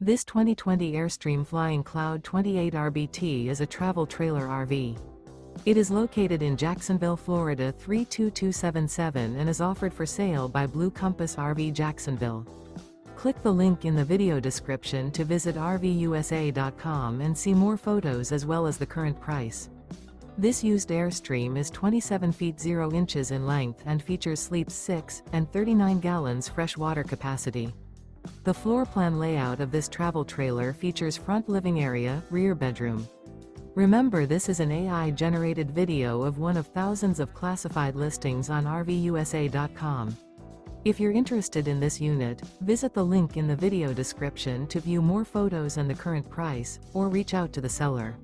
This 2020 Airstream Flying Cloud 28 RBT is a travel trailer RV. It is located in Jacksonville, Florida 32277 and is offered for sale by Blue Compass RV Jacksonville. Click the link in the video description to visit RVUSA.com and see more photos as well as the current price. This used Airstream is 27 feet 0 inches in length and features sleeps 6 and 39 gallons fresh water capacity. The floor plan layout of this travel trailer features front living area, rear bedroom. Remember, this is an AI-generated video of one of thousands of classified listings on RVUSA.com. If you're interested in this unit, visit the link in the video description to view more photos and the current price, or reach out to the seller.